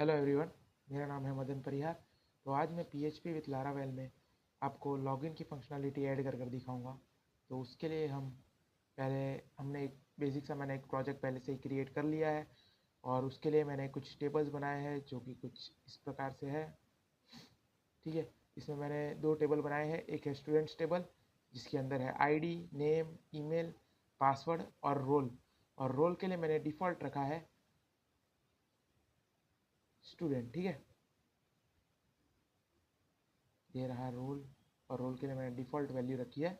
Hello everyone, मेरा नाम है मदन परिहार। तो आज मैं PHP विथ लारावेल में आपको लॉगिन की फंक्शनलिटी ऐड कर दिखाऊंगा। तो उसके लिए पहले हमने एक बेसिक सा मैंने एक प्रोजेक्ट पहले से ही क्रिएट कर लिया है और उसके लिए मैंने कुछ टेबल्स बनाए हैं जो कि कुछ इस प्रकार से है। ठीक है, इसमें मैंने दो टेबल बनाए हैं। एक है स्टूडेंट्स टेबल जिसके अंदर है ID, नेम, ईमेल, पासवर्ड और रोल के लिए मैंने डिफ़ॉल्ट रखा है स्टूडेंट। ठीक है, ये रहा रोल और रोल के लिए मैंने डिफ़ॉल्ट वैल्यू रखी है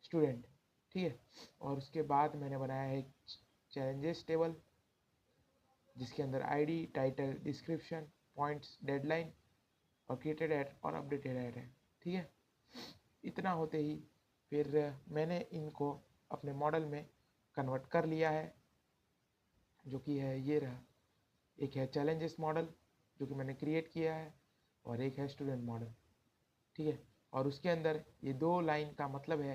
स्टूडेंट। ठीक है, और उसके बाद मैंने बनाया है एक चैलेंजेस टेबल जिसके अंदर ID, title, description, points, deadline और क्रिएटेड ऐड और अपडेटेड ऐड है। ठीक है, इतना होते ही फिर मैंने इनको अपने मॉडल में कन्वर्ट कर लिया है जो कि है ये रहा। एक है चैलेंजेस मॉडल जो कि मैंने क्रिएट किया है और एक है स्टूडेंट मॉडल। ठीक है, और उसके अंदर ये दो लाइन का मतलब है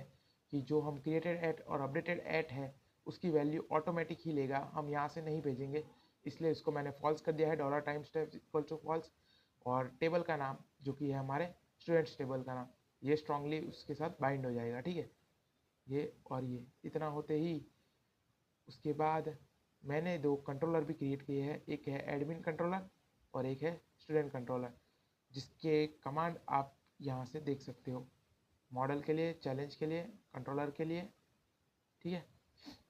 कि जो हम क्रिएटेड एट और अपडेटेड एट है उसकी वैल्यू ऑटोमेटिक ही लेगा, हम यहाँ से नहीं भेजेंगे। इसलिए इसको मैंने फॉल्स कर दिया है, dollar time step equal to false. और टेबल का नाम जो कि है हमारे स्टूडेंट्स टेबल का नाम, ये स्ट्रांगली उसके साथ बाइंड हो जाएगा। ठीक है, ये और ये इतना होते ही उसके बाद मैंने दो कंट्रोलर भी क्रिएट किए हैं। एक है एडमिन कंट्रोलर और एक है स्टूडेंट कंट्रोलर जिसके कमांड आप यहाँ से देख सकते हो, मॉडल के लिए, चैलेंज के लिए, कंट्रोलर के लिए। ठीक है,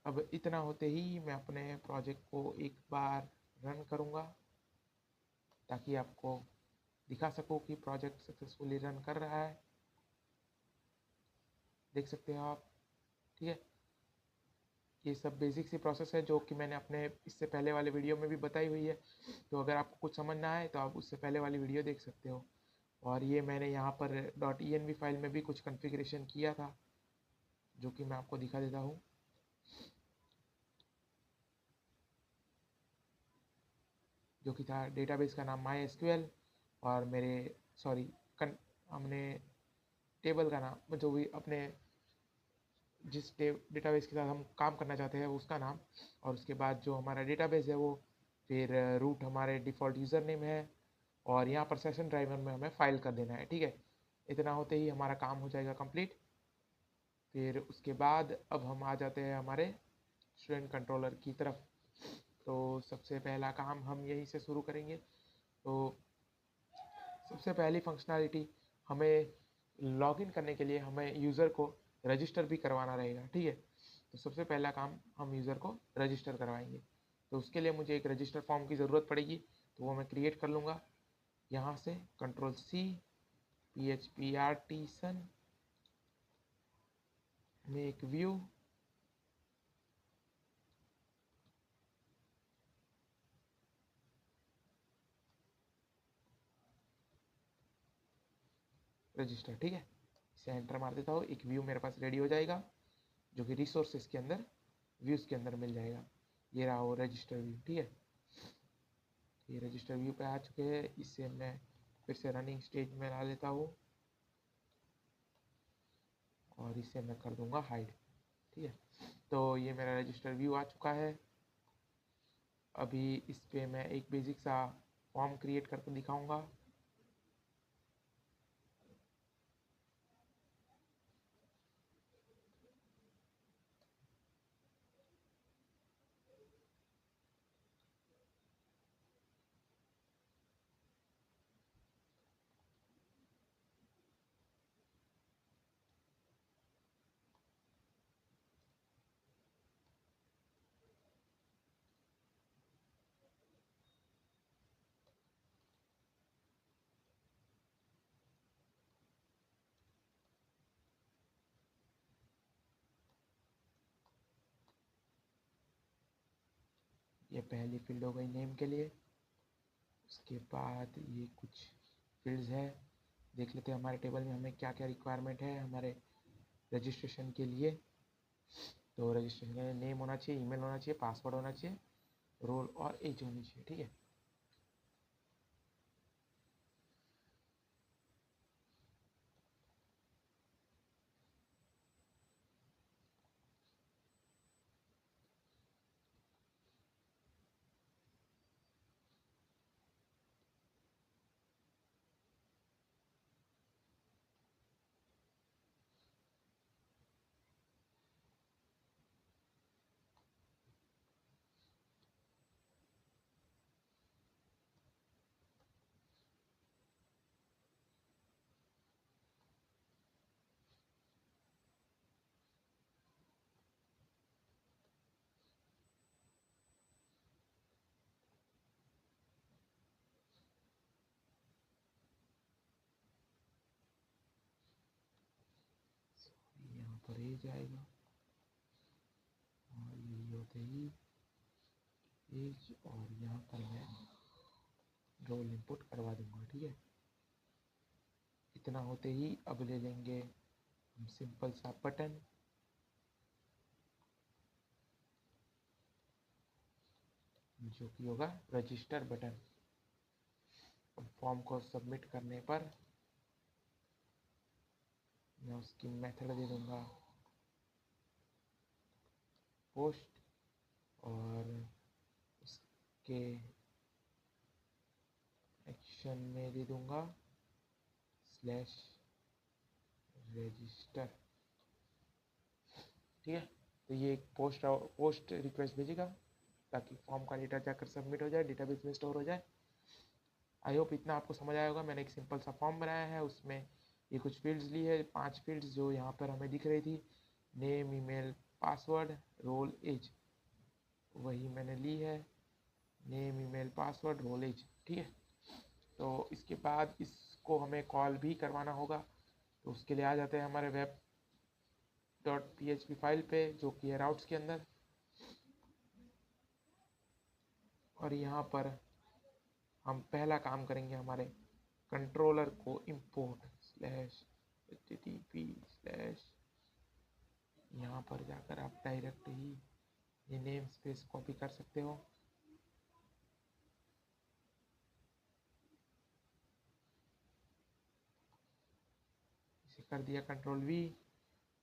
अब इतना होते ही मैं अपने प्रोजेक्ट को एक बार रन करूँगा ताकि आपको दिखा सकूँ कि प्रोजेक्ट सक्सेसफुली रन कर रहा है। देख सकते हो आप। ठीक है, ये सब बेसिक सी प्रोसेस है जो कि मैंने अपने इससे पहले वाले वीडियो में भी बताई हुई है। तो अगर आपको कुछ समझ ना आए तो आप उससे पहले वाली वीडियो देख सकते हो। और ये मैंने यहाँ पर .env फाइल में भी कुछ कॉन्फ़िगरेशन किया था जो कि मैं आपको दिखा देता हूँ। जो कि था डेटाबेस का नाम MySQL और मेरे सॉरी हमने टेबल का नाम जो भी अपने जिस डेटाबेस के साथ हम काम करना चाहते हैं उसका नाम, और उसके बाद जो हमारा डेटाबेस है वो फिर रूट हमारे डिफ़ॉल्ट यूज़र नेम है और यहाँ पर सेशन ड्राइवर में हमें फाइल कर देना है। ठीक है, इतना होते ही हमारा काम हो जाएगा कंप्लीट। फिर उसके बाद अब हम आ जाते हैं हमारे स्टूडेंट कंट्रोलर की तरफ। तो सबसे पहला काम हम यहीं से शुरू करेंगे। तो सबसे पहली फंक्शनैलिटी, हमें लॉगिन करने के लिए हमें यूज़र को रजिस्टर भी करवाना रहेगा। ठीक है, तो सबसे पहला काम हम यूज़र को रजिस्टर करवाएंगे। तो उसके लिए मुझे एक रजिस्टर फॉर्म की ज़रूरत पड़ेगी, तो वो मैं क्रिएट कर लूँगा यहाँ से Ctrl+C, PHP artisan make view, register. ठीक है, इसे एंटर मार देता हूँ, एक व्यू मेरे पास रेडी हो जाएगा जो कि रिसोर्सेज के अंदर व्यूज़ के अंदर मिल जाएगा। ये रहा वो रजिस्टर व्यू। ठीक है, ये रजिस्टर व्यू पे आ चुके हैं। इसे मैं फिर से रनिंग स्टेज में ला लेता हूँ और इसे मैं कर दूंगा हाइड। ठीक है, तो ये मेरा रजिस्टर व्यू आ चुका है। अभी इस पे मैं एक बेसिक सा फॉर्म क्रिएट करके दिखाऊंगा। ये पहली फील्ड हो गई नेम के लिए। उसके बाद ये कुछ फील्ड्स है, देख लेते हैं हमारे टेबल में हमें क्या क्या रिक्वायरमेंट है हमारे रजिस्ट्रेशन के लिए। तो रजिस्ट्रेशन के लिए नेम होना चाहिए, ईमेल होना चाहिए, पासवर्ड होना चाहिए, रोल और एज होनी चाहिए। ठीक है, पर एज आएगा और यही होते ही एज, और यहाँ पर मैं रोल इनपुट करवा दूंगा। ठीक है, इतना होते ही अब ले लेंगे हम सिंपल सा बटन, जो कि होगा रजिस्टर बटन। अब फॉर्म को सबमिट करने पर मैं उसकी मेथड दे दूंगा पोस्ट, और उसके एक्शन में दे दूंगा स्लैश रजिस्टर। ठीक है, तो ये एक पोस्ट रिक्वेस्ट भेजेगा ताकि फॉर्म का डेटा जाकर सबमिट हो जाए, डेटाबेस में स्टोर हो जाए। आई होप इतना आपको समझ आया होगा। मैंने एक सिंपल सा फॉर्म बनाया है, उसमें ये कुछ फील्ड्स ली है, 5 फील्ड्स जो यहाँ पर हमें दिख रही थी, name, email, password, role, age, वही मैंने ली है, name, email, password, role, age. ठीक है, तो इसके बाद इसको हमें कॉल भी करवाना होगा, तो उसके लिए आ जाते हैं हमारे web.php फाइल पे, जो कि है राउट्स के अंदर, और यहाँ पर हम पहला काम करेंगे, हमारे कंट्रोलर को इंपोर्ट /http/ यहाँ पर जाकर आप डायरेक्ट ही ये नेम स्पेस कॉपी कर सकते हो। इसे कर दिया Ctrl+V,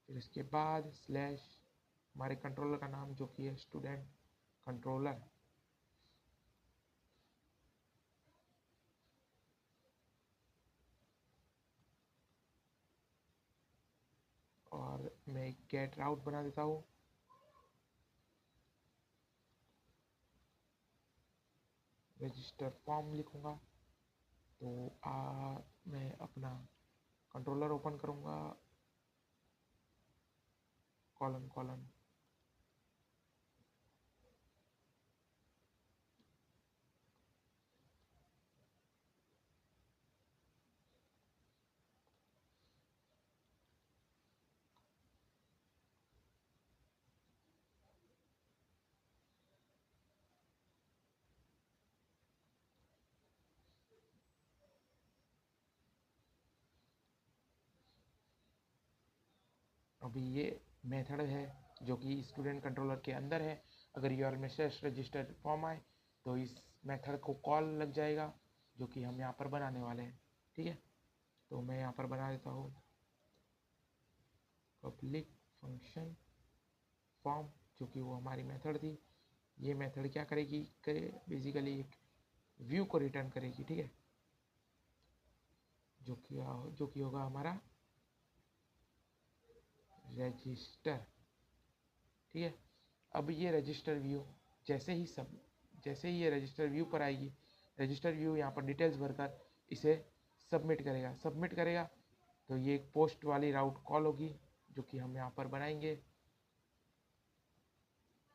फिर इसके बाद स्लैश हमारे कंट्रोलर का नाम जो कि है स्टूडेंट कंट्रोलर, और मैं एक गेट राउट बना देता हूँ। रजिस्टर फॉर्म लिखूँगा, तो मैं अपना कंट्रोलर ओपन करूँगा, कॉलन अभी ये मेथड है जो कि स्टूडेंट कंट्रोलर के अंदर है। अगर यूआरएल में स्लैश रजिस्टर फॉर्म आए तो इस मेथड को कॉल लग जाएगा, जो कि हम यहाँ पर बनाने वाले हैं। ठीक है, तो मैं यहाँ पर बना देता हूँ पब्लिक फंक्शन फॉर्म, जो कि वो हमारी मेथड थी। ये मेथड क्या करेगी, बेसिकली एक व्यू को रिटर्न करेगी। ठीक है, जो कि होगा हमारा रजिस्टर। ठीक है, अब ये रजिस्टर व्यू जैसे ही ये रजिस्टर व्यू पर आएगी, रजिस्टर व्यू यहाँ पर डिटेल्स भरकर इसे सबमिट करेगा, तो ये एक पोस्ट वाली राउट कॉल होगी, जो कि हम यहाँ पर बनाएंगे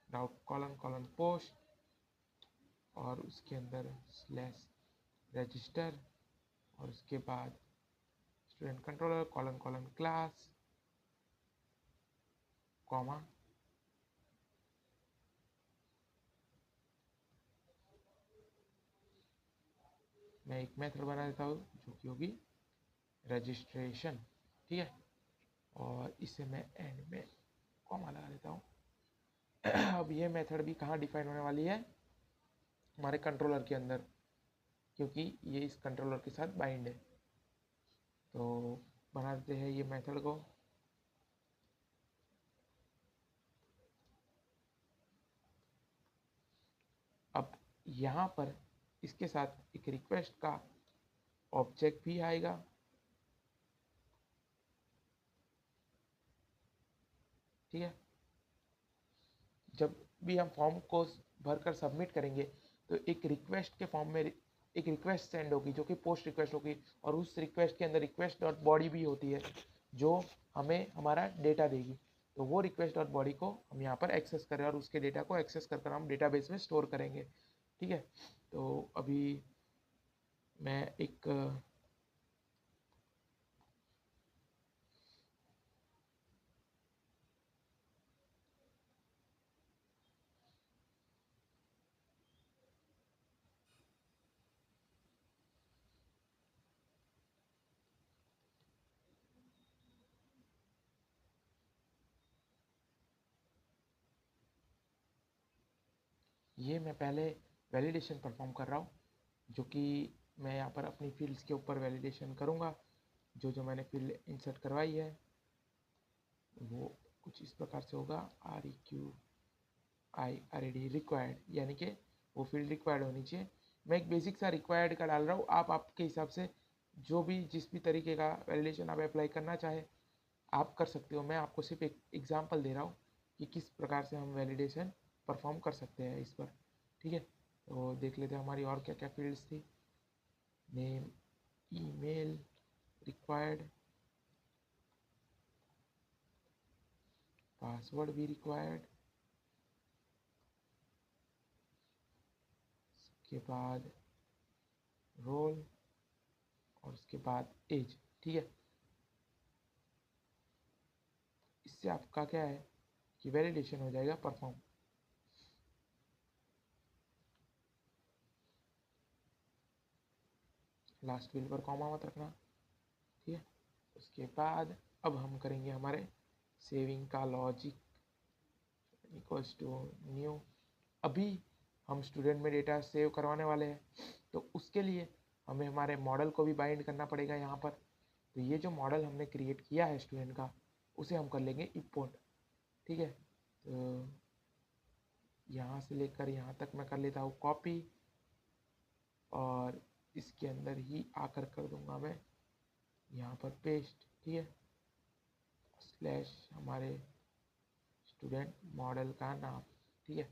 राउट कॉलन पोस्ट, और उसके अंदर स्लैश रजिस्टर, और उसके बाद student controller colon class comma, मैं एक मेथड बना देता हूँ जो कि होगी रजिस्ट्रेशन। ठीक है, और इसे मैं एंड में कॉमा लगा देता हूँ। अब ये मेथड भी कहाँ डिफाइन होने वाली है, हमारे कंट्रोलर के अंदर, क्योंकि ये इस कंट्रोलर के साथ बाइंड है। तो बना देते हैं ये मेथड को, अब यहाँ पर इसके साथ एक रिक्वेस्ट का ऑब्जेक्ट भी आएगा। ठीक है, जब भी हम फॉर्म को भरकर सबमिट करेंगे तो एक रिक्वेस्ट के फॉर्म में एक रिक्वेस्ट सेंड होगी, जो कि पोस्ट रिक्वेस्ट होगी, और उस रिक्वेस्ट के अंदर रिक्वेस्ट डॉट बॉडी भी होती है, जो हमें हमारा डेटा देगी। तो वो रिक्वेस्ट डॉट बॉडी को हम यहाँ पर एक्सेस करें, और उसके डेटा को एक्सेस कर हम डेटाबेस में स्टोर करेंगे। ठीक है, तो अभी मैं एक ये मैं पहले वैलिडेशन परफॉर्म कर रहा हूँ, जो कि मैं यहाँ पर अपनी फील्ड्स के ऊपर वैलिडेशन करूँगा। जो जो मैंने फील्ड इंसर्ट करवाई है वो कुछ इस प्रकार से होगा, REQIRED रिक्वायर्ड, यानी कि वो फील्ड रिक्वायर्ड होनी चाहिए। मैं एक बेसिक सा रिक्वायर्ड का डाल रहा हूँ, आप आपके हिसाब से जो भी जिस भी तरीके का वैलिडेशन आप अप्लाई करना चाहे आप कर सकते हो। मैं आपको सिर्फ एक एग्जांपल दे रहा हूँ कि किस प्रकार से हम वैलिडेशन परफॉर्म कर सकते हैं इस पर। ठीक है, तो देख लेते हैं हमारी और क्या क्या फील्ड्स थी। नेम, ईमेल, रिक्वायर्ड, पासवर्ड भी रिक्वायर्ड, उसके बाद रोल और उसके बाद एज। ठीक है, इससे आपका क्या है कि वैलिडेशन हो जाएगा परफॉर्म। लास्ट फील्ड पर कॉमा मत रखना। ठीक है, उसके बाद अब हम करेंगे हमारे सेविंग का लॉजिक इक्वल्स टू न्यू। अभी हम स्टूडेंट में डेटा सेव करवाने वाले हैं, तो उसके लिए हमें हमारे मॉडल को भी बाइंड करना पड़ेगा यहाँ पर। तो ये जो मॉडल हमने क्रिएट किया है स्टूडेंट का, उसे हम कर लेंगे इंपोर्ट। ठीक है, तो यहाँ से लेकर यहाँ तक मैं कर लेता हूँ कॉपी, और इसके अंदर ही आकर कर दूंगा मैं यहाँ पर पेस्ट। ठीक है, स्लैश हमारे स्टूडेंट मॉडल का नाम। ठीक है,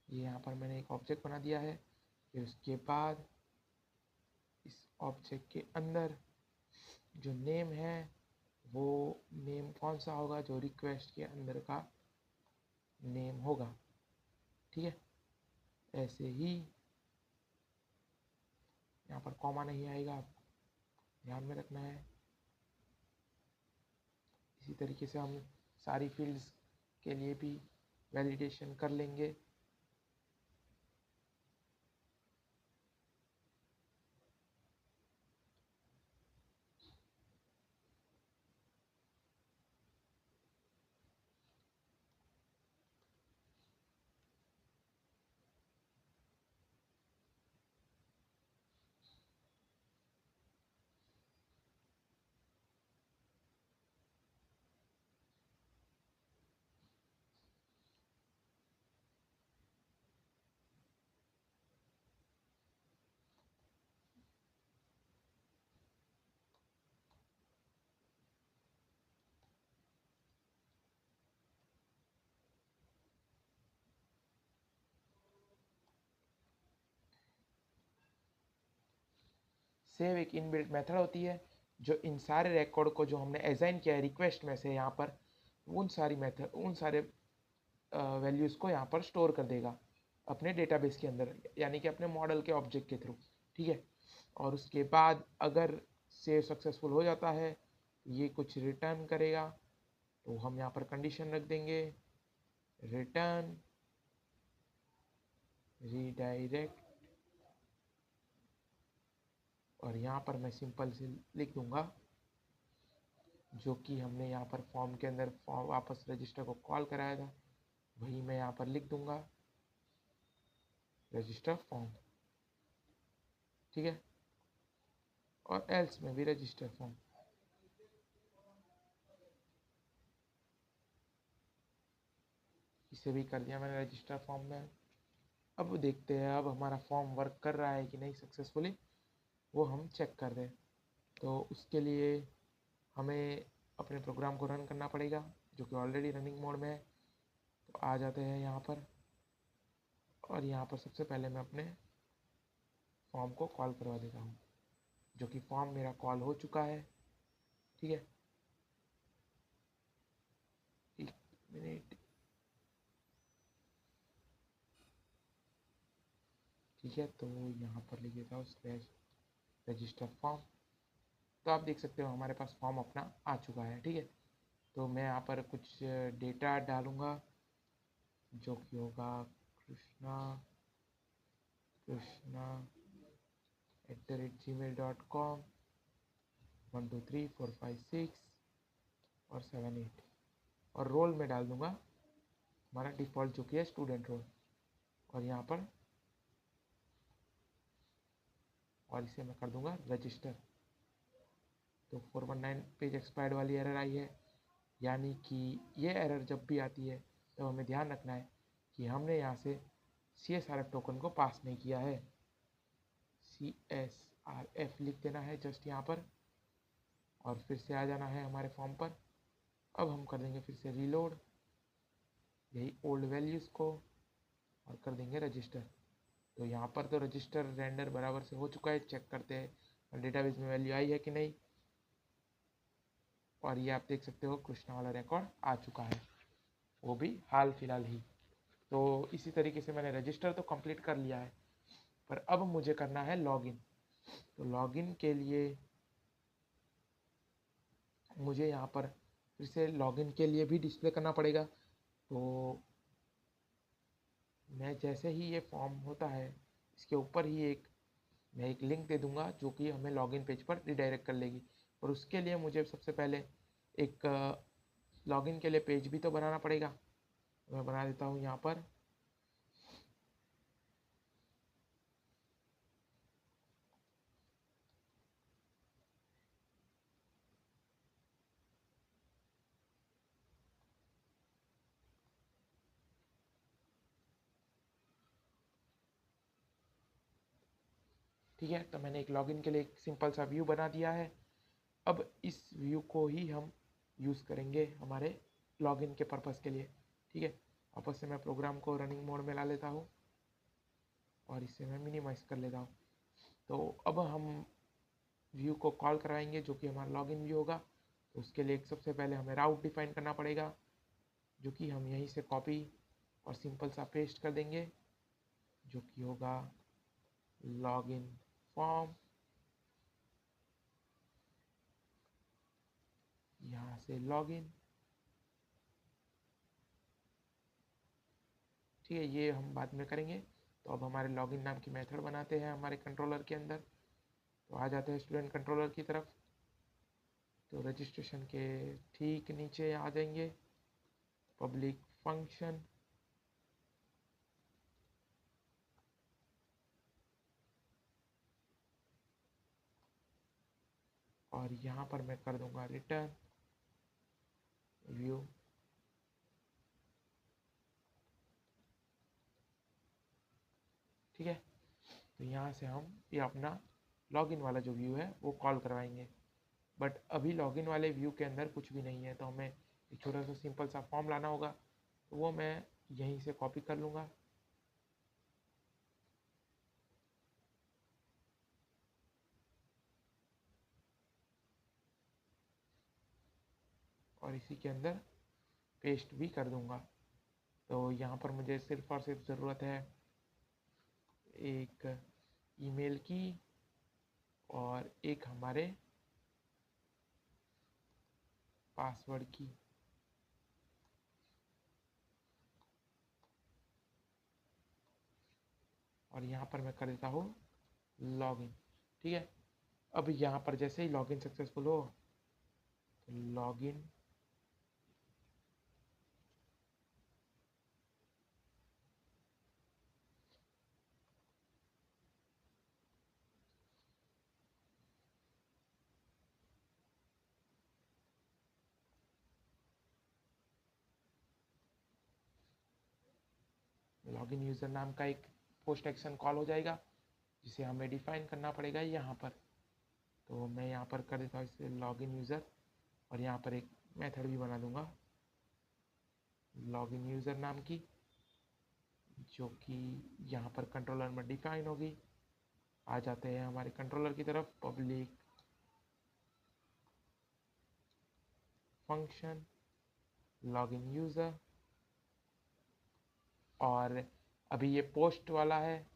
ये यहाँ पर मैंने एक ऑब्जेक्ट बना दिया है। फिर उसके बाद इस ऑब्जेक्ट के अंदर जो नेम है वो नेम कौन सा होगा, जो रिक्वेस्ट के अंदर का नेम होगा। ठीक है, ऐसे ही यहाँ पर कॉमा नहीं आएगा, आप ध्यान में रखना है। इसी तरीके से हम सारी फील्ड्स के लिए भी वैलिडेशन कर लेंगे। सेव एक इनबिल्ट मेथड होती है जो इन सारे रिकॉर्ड को जो हमने असाइन किया है रिक्वेस्ट में से यहाँ पर, उन सारी मेथड उन सारे वैल्यूज़ को यहाँ पर स्टोर कर देगा अपने डेटाबेस के अंदर, यानी कि अपने मॉडल के ऑब्जेक्ट के थ्रू। ठीक है, और उसके बाद अगर सेव सक्सेसफुल हो जाता है ये कुछ रिटर्न करेगा, तो हम यहाँ पर कंडीशन रख देंगे रिटर्न रीडायरेक्ट, और यहाँ पर मैं सिंपल से लिख दूंगा जो कि हमने यहाँ पर फॉर्म के अंदर फॉर्म वापस रजिस्टर को कॉल कराया था, वही मैं यहाँ पर लिख दूंगा रजिस्टर फॉर्म। ठीक है, और एल्स में भी रजिस्टर फॉर्म। इसे भी कर दिया मैंने रजिस्टर फॉर्म में। अब देखते हैं अब हमारा फॉर्म वर्क कर रहा है कि नहीं सक्सेसफुली, वो हम चेक कर दें। तो उसके लिए हमें अपने प्रोग्राम को रन करना पड़ेगा जो कि ऑलरेडी रनिंग मोड में है। तो आ जाते हैं यहाँ पर, और यहाँ पर सबसे पहले मैं अपने फॉर्म को कॉल करवा देता हूँ, जो कि फॉर्म मेरा कॉल हो चुका है। ठीक है, एक मिनट। ठीक है, तो यहाँ पर लिख देता हूँ स्लैश रजिस्टर फॉर्म। तो आप देख सकते हो हमारे पास फॉर्म अपना आ चुका है। ठीक है, तो मैं यहाँ पर कुछ डेटा डालूँगा जो कि होगा कृष्णा @gmail.com 12345 और 78 और रोल में डाल दूंगा हमारा डिफ़ॉल्ट जो कि है स्टूडेंट रोल, और यहाँ पर और इसे मैं कर दूंगा रजिस्टर। तो 419 पेज एक्सपायर्ड वाली एरर आई है, यानी कि ये एरर जब भी आती है तो हमें ध्यान रखना है कि हमने यहाँ से CSRF टोकन को पास नहीं किया है। CSRF लिख देना है जस्ट यहाँ पर, और फिर से आ जाना है हमारे फॉर्म पर। अब हम कर देंगे फिर से रीलोड यही ओल्ड वैल्यूज़ को और कर देंगे रजिस्टर। तो यहाँ पर तो रजिस्टर रेंडर बराबर से हो चुका है, चेक करते हैं डेटाबेस में वैल्यू आई है कि नहीं। और ये आप देख सकते हो कृष्णा वाला रिकॉर्ड आ चुका है, वो भी हाल फिलहाल ही। तो इसी तरीके से मैंने रजिस्टर तो कंप्लीट कर लिया है, पर अब मुझे करना है लॉगिन। तो लॉगिन के लिए मुझे यहाँ पर फिर से लॉगिन के लिए भी डिस्प्ले करना पड़ेगा। तो मैं जैसे ही ये फॉर्म होता है इसके ऊपर ही मैं एक लिंक दे दूंगा जो कि हमें लॉगिन पेज पर रिडायरेक्ट कर लेगी। और उसके लिए मुझे सबसे पहले एक लॉगिन के लिए पेज भी तो बनाना पड़ेगा। मैं बना देता हूँ यहाँ पर। ठीक है, तो मैंने एक लॉगिन के लिए एक सिंपल सा व्यू बना दिया है। अब इस व्यू को ही हम यूज़ करेंगे हमारे लॉगिन के पर्पज़ के लिए। ठीक है, वापस से मैं प्रोग्राम को रनिंग मोड में ला लेता हूँ और इसे मैं मिनिमाइज़ कर लेता हूँ। तो अब हम व्यू को कॉल कराएंगे जो कि हमारा लॉगिन व्यू होगा। तो उसके लिए सबसे पहले हमें राउट डिफाइन करना पड़ेगा, जो कि हम यहीं से कॉपी और सिंपल सा पेस्ट कर देंगे, जो कि होगा लॉगिन फॉर्म। यहाँ से लॉगिन। ठीक है, ये हम बाद में करेंगे। तो अब हमारे लॉगिन नाम की मेथड बनाते हैं हमारे कंट्रोलर के अंदर। तो आ जाते हैं स्टूडेंट कंट्रोलर की तरफ। तो रजिस्ट्रेशन के ठीक नीचे आ जाएंगे पब्लिक फंक्शन, और यहाँ पर मैं कर दूंगा रिटर्न व्यू। ठीक है, तो यहाँ से हम ये अपना लॉगिन वाला जो व्यू है वो कॉल करवाएंगे। बट अभी लॉगिन वाले व्यू के अंदर कुछ भी नहीं है, तो हमें एक छोटा सा सिंपल सा फॉर्म लाना होगा। तो वो मैं यहीं से कॉपी कर लूँगा और इसी के अंदर पेस्ट भी कर दूँगा। तो यहाँ पर मुझे सिर्फ और सिर्फ ज़रूरत है एक ईमेल की और एक हमारे पासवर्ड की। और यहाँ पर मैं कर देता हूँ लॉगिन। ठीक है, अब यहाँ पर जैसे ही लॉगिन सक्सेसफुल हो तो लॉगिन लॉगिन यूज़र नाम का एक पोस्ट एक्शन कॉल हो जाएगा, जिसे हमें डिफाइन करना पड़ेगा यहाँ पर। तो मैं यहाँ पर कर देता हूँ इसे लॉगिन यूज़र, और यहाँ पर एक मेथड भी बना दूंगा लॉगिन यूज़र नाम की, जो कि यहाँ पर कंट्रोलर में डिफाइन होगी। आ जाते हैं हमारे कंट्रोलर की तरफ, पब्लिक फंक्शन लॉगिन यूज़र। और अभी ये पोस्ट वाला है,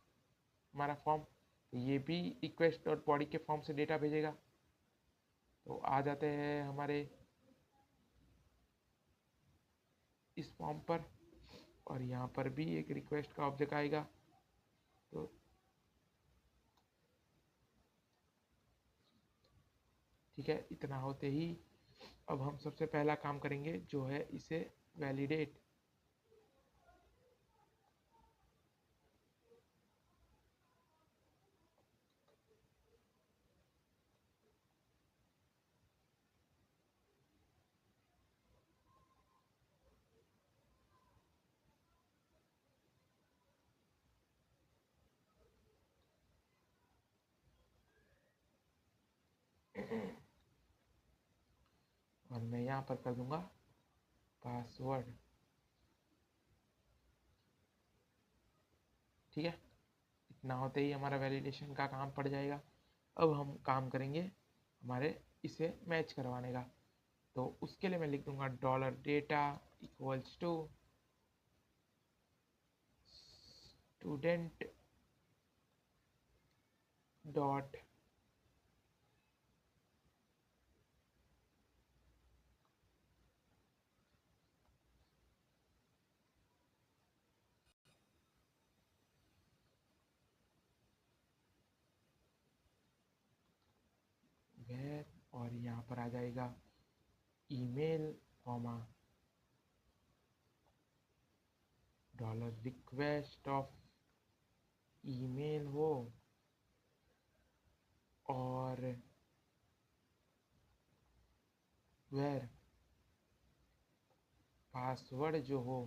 हमारा फॉर्म, तो ये भी रिक्वेस्ट डॉट बॉडी के फॉर्म से डेटा भेजेगा। तो आ जाते हैं हमारे इस फॉर्म पर, और यहाँ पर भी एक रिक्वेस्ट का ऑब्जेक्ट आएगा। तो ठीक है, इतना होते ही अब हम सबसे पहला काम करेंगे जो है इसे वैलिडेट। और मैं यहाँ पर कर दूंगा पासवर्ड। ठीक है, इतना होते ही हमारा वैलिडेशन का काम पड़ जाएगा। अब हम काम करेंगे हमारे इसे मैच करवाने का। तो उसके लिए मैं लिख दूंगा dollar data equals to student dot where, और यहाँ पर आ जाएगा email comma dollar request of email हो और वेर पासवर्ड जो हो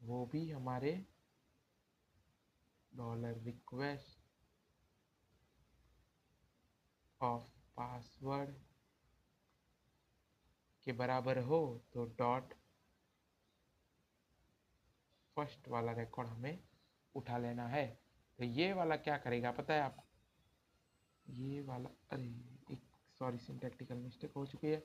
वो भी हमारे डॉलर रिक्वेस्ट ऑफ पासवर्ड के बराबर हो। तो डॉट फर्स्ट वाला रिकॉर्ड हमें उठा लेना है। तो ये वाला क्या करेगा पता है आपको, ये वाला, अरे एक सॉरी सिंटैक्टिकल मिस्टेक हो चुकी है।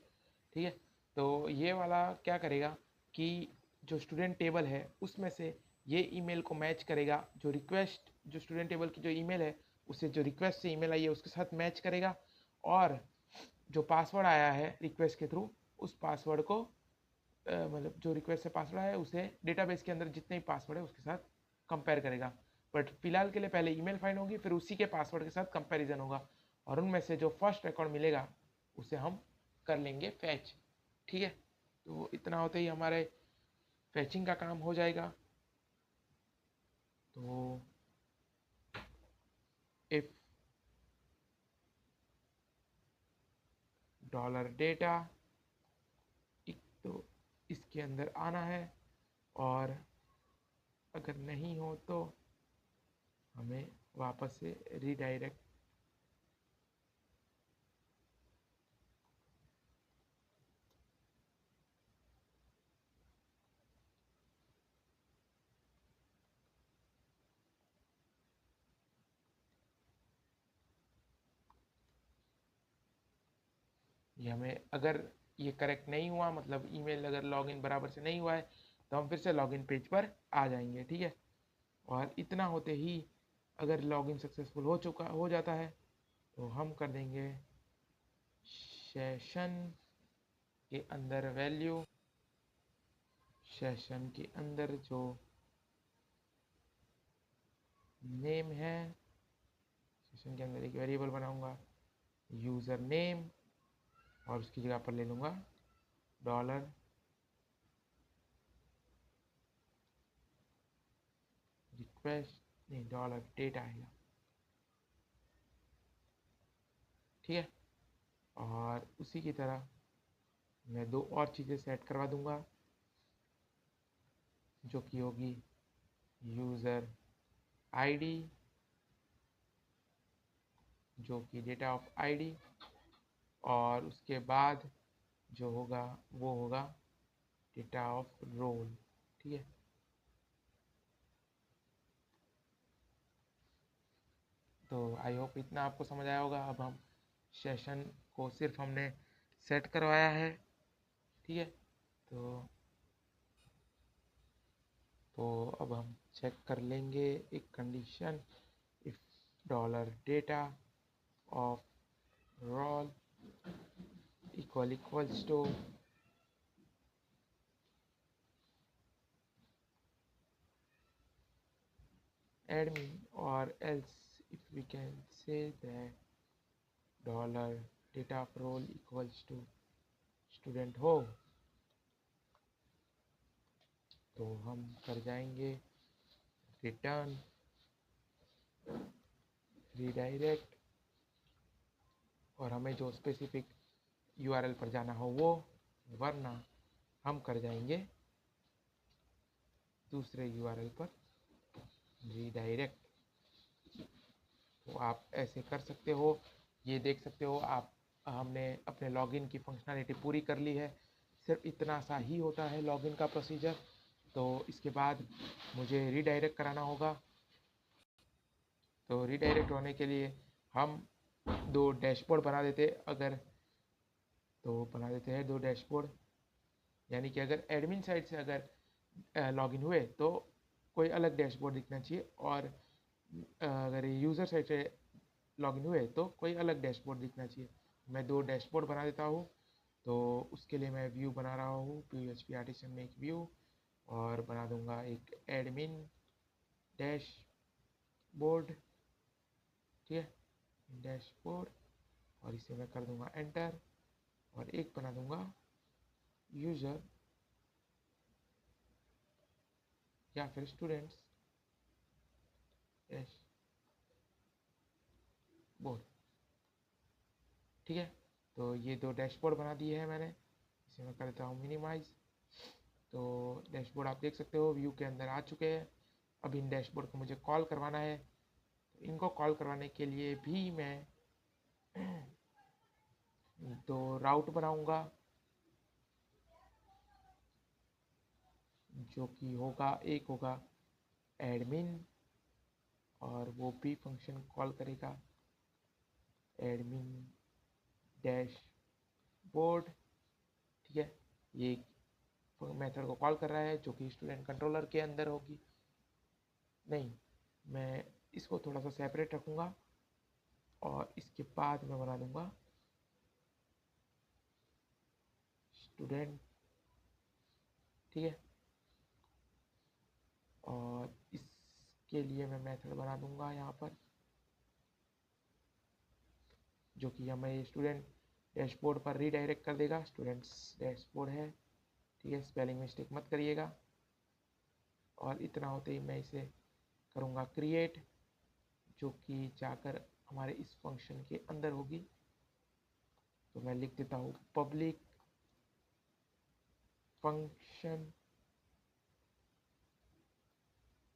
ठीक है, तो ये वाला क्या करेगा कि जो स्टूडेंट टेबल है उसमें से ये ईमेल को मैच करेगा, जो रिक्वेस्ट जो स्टूडेंट टेबल की जो ईमेल है उससे जो रिक्वेस्ट से ईमेल आई है उसके साथ मैच करेगा, और जो पासवर्ड आया है रिक्वेस्ट के थ्रू उस पासवर्ड को मतलब जो रिक्वेस्ट से पासवर्ड आया है उसे डेटाबेस के अंदर जितने भी पासवर्ड है उसके साथ कंपेयर करेगा। बट फिलहाल के लिए पहले ईमेल फाइंड होगी, फिर उसी के पासवर्ड के साथ कंपैरिजन होगा, और उनमें से जो फर्स्ट रिकॉर्ड मिलेगा उसे हम कर लेंगे फैच। ठीक है, तो इतना होते ही हमारे फैचिंग का काम हो जाएगा। तो इफ डॉलर डेटा, तो इसके अंदर आना है, और अगर नहीं हो तो हमें वापस से रीडायरेक्ट ये हमें, अगर ये करेक्ट नहीं हुआ मतलब ईमेल अगर लॉगिन बराबर से नहीं हुआ है तो हम फिर से लॉगिन पेज पर आ जाएंगे। ठीक है, और इतना होते ही अगर लॉगिन सक्सेसफुल हो जाता है तो हम कर देंगे सेशन के अंदर वैल्यू, सेशन के अंदर जो नेम है, सेशन के अंदर एक वेरिएबल बनाऊंगा यूज़र नेम, और उसकी जगह पर ले लूँगा डॉलर रिक्वेस्ट, नहीं डॉलर डेटा आएगा। ठीक है, और उसी की तरह मैं दो और चीज़ें सेट करवा दूंगा जो कि होगी यूज़र आईडी, जो कि डेटा ऑफ आईडी, और उसके बाद जो होगा वो होगा डेटा ऑफ रोल। ठीक है, तो आई होप इतना आपको समझ आया होगा। अब हम सेशन को सिर्फ हमने सेट करवाया है। ठीक है, तो अब हम चेक कर लेंगे एक condition dollar data of role equals to admin, or else if we can say that dollar data of role equals to student हो, तो हम कर जाएंगे रिटर्न रीडायरेक्ट, और हमें जो स्पेसिफिक URL पर जाना हो वो, वरना हम कर जाएंगे दूसरे URL पर रीडायरेक्ट। तो आप ऐसे कर सकते हो, ये देख सकते हो आप, हमने अपने लॉगिन की फंक्शनैलिटी पूरी कर ली है। सिर्फ इतना सा ही होता है लॉगिन का प्रोसीजर। तो इसके बाद मुझे रीडायरेक्ट कराना होगा। तो रीडायरेक्ट होने के लिए हम दो डैशबोर्ड बना देते, अगर तो बना देते हैं दो डैशबोर्ड। यानी कि अगर एडमिन साइड से अगर लॉगिन हुए तो कोई अलग डैशबोर्ड दिखना चाहिए, और अगर यूज़र साइड से लॉगिन हुए तो कोई अलग डैशबोर्ड दिखना चाहिए। मैं दो डैशबोर्ड बना देता हूँ। तो उसके लिए मैं व्यू बना रहा हूँ, PHP आर्टिसन में एक व्यू, और बना दूंगा एक एडमिन डैशबोर्ड, ठीक है, डैशबोर्ड, और इसे मैं कर दूंगा एंटर, और एक बना दूंगा यूज़र या फिर स्टूडेंट्स डैशबोर्ड, ठीक है। तो ये दो डैशबोर्ड बना दिए हैं मैंने, इसे मैं कर देता हूँ मिनिमाइज। तो डैशबोर्ड आप देख सकते हो व्यू के अंदर आ चुके हैं। अब इन डैशबोर्ड को मुझे कॉल करवाना है। तो इनको कॉल करवाने के लिए भी मैं तो राउट बनाऊंगा, जो कि होगा, एक होगा एडमिन, और वो भी फंक्शन कॉल करेगा एडमिन डैशबोर्ड, ठीक है। ये मेथड को कॉल कर रहा है जो कि स्टूडेंट कंट्रोलर के अंदर होगी। नहीं, मैं इसको थोड़ा सा सेपरेट रखूँगा, और इसके बाद मैं बना दूंगा स्टूडेंट, ठीक है। और इसके लिए मैं मेथड बना दूंगा यहाँ पर, जो कि हमें स्टूडेंट डैशबोर्ड पर रीडायरेक्ट कर देगा। स्टूडेंट्स डैशबोर्ड है, ठीक है, स्पेलिंग मिस्टेक मत करिएगा। और इतना होते ही मैं इसे करूँगा क्रिएट, जो कि जाकर हमारे इस फंक्शन के अंदर होगी। तो मैं लिख देता हूँ पब्लिक फंक्शन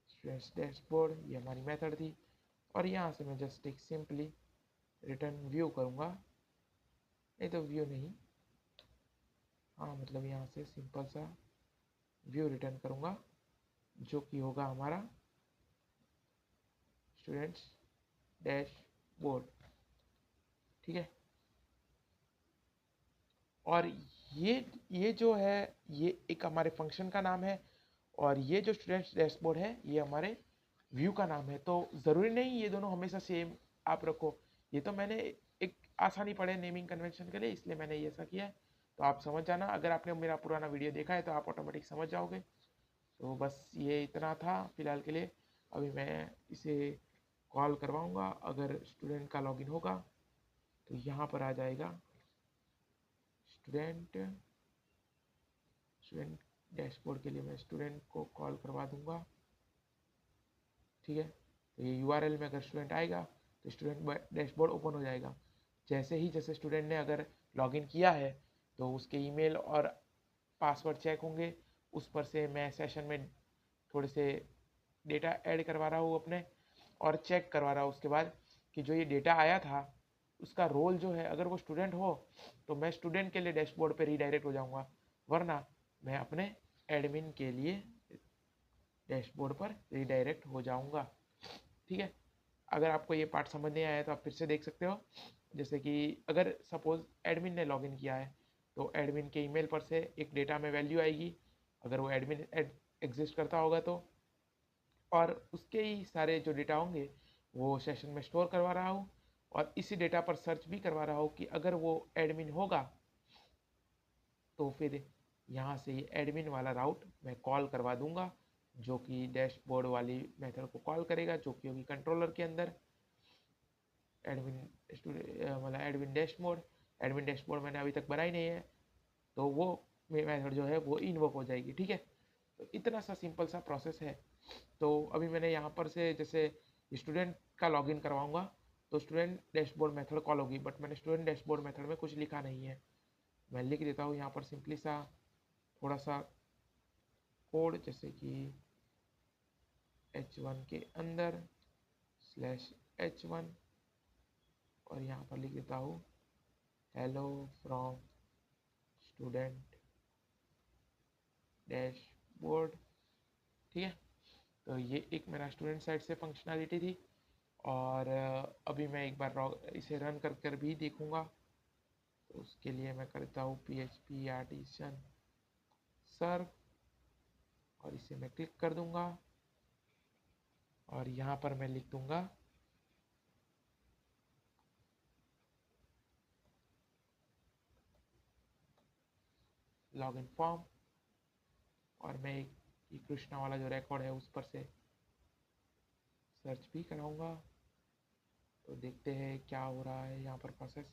स्टूडेंट्स डैशबोर्ड, ये हमारी मेथड थी। और यहाँ से मैं जस्ट एक सिंपली रिटर्न व्यू करूँगा, नहीं तो व्यू नहीं, हाँ मतलब यहाँ से सिंपल सा व्यू रिटर्न करूँगा, जो कि होगा हमारा स्टूडेंट्स डैशबोर्ड, ठीक है। और ये जो है, ये एक हमारे फंक्शन का नाम है, और ये जो स्टूडेंट्स डैशबोर्ड है ये हमारे व्यू का नाम है। तो ज़रूरी नहीं ये दोनों हमेशा सेम आप रखो, ये तो मैंने एक आसानी पड़े नेमिंग कन्वेंशन के लिए, इसलिए मैंने ये ऐसा किया है। तो आप समझ जाना, अगर आपने मेरा पुराना वीडियो देखा है तो आप ऑटोमेटिक समझ जाओगे। तो बस ये इतना था फ़िलहाल के लिए। अभी मैं इसे कॉल करवाऊँगा, अगर स्टूडेंट का लॉगिन होगा तो यहाँ पर आ जाएगा स्टूडेंट स्टूडेंट डैशबोर्ड के लिए मैं स्टूडेंट को कॉल करवा दूंगा, ठीक है। तो ये URL में अगर स्टूडेंट आएगा तो स्टूडेंट डैशबोर्ड ओपन हो जाएगा। जैसे स्टूडेंट ने अगर लॉगिन किया है तो उसके ईमेल और पासवर्ड चेक होंगे। उस पर से मैं सेशन में थोड़े से डेटा ऐड करवा रहा हूँ अपने, और चेक करवा रहा हूँ उसके बाद कि जो ये डेटा आया था उसका रोल जो है, अगर वो स्टूडेंट हो तो मैं स्टूडेंट के लिए डैशबोर्ड पे रीडायरेक्ट हो जाऊँगा, वरना मैं अपने एडमिन के लिए डैशबोर्ड पर रीडायरेक्ट हो जाऊँगा, ठीक है। अगर आपको ये पार्ट समझ नहीं आया तो आप फिर से देख सकते हो। जैसे कि अगर सपोज़ एडमिन ने लॉगिन किया है तो एडमिन के ईमेल पर से एक डेटा में वैल्यू आएगी, अगर वो एडमिन एग्जिस्ट करता होगा तो, और उसके ही सारे जो डेटा होंगे वो सेशन में स्टोर करवा रहा हूँ और इसी डेटा पर सर्च भी करवा रहा हूँ कि अगर वो एडमिन होगा तो फिर यहाँ से ये एडमिन वाला राउट मैं कॉल करवा दूंगा, जो कि डैशबोर्ड वाली मेथड को कॉल करेगा, जो कि होगी कंट्रोलर के अंदर एडमिन मतलब एडमिन डैशबोर्ड मैंने अभी तक बनाई नहीं है, तो वो मेथड जो है वो इन्वोक हो जाएगी। ठीक है, तो इतना सा सिंपल सा प्रोसेस है। तो अभी मैंने यहाँ पर से जैसे स्टूडेंट का लॉगिन करवाऊंगा तो स्टूडेंट डैशबोर्ड मेथड कॉल होगी, बट मैंने स्टूडेंट डैशबोर्ड मेथड में कुछ लिखा नहीं है। मैं लिख देता हूँ यहाँ पर सिंपली सा थोड़ा सा कोड, जैसे कि h1 के अंदर /h1 और यहाँ पर लिख देता हूँ हेलो फ्रॉम स्टूडेंट डैशबोर्ड। ठीक है, तो ये एक मेरा स्टूडेंट साइड से फंक्शनैलिटी थी। और अभी मैं एक बार इसे रन कर कर भी देखूंगा, तो उसके लिए मैं करता हूँ PHP आर्टिसन सर्व और इसे मैं क्लिक कर दूंगा और यहाँ पर मैं लिख दूंगा लॉगिन फॉर्म और मैं एक ये कृष्णा वाला जो रिकॉर्ड है उस पर से सर्च भी कराऊंगा। तो देखते हैं क्या हो रहा है यहाँ पर प्रोसेस।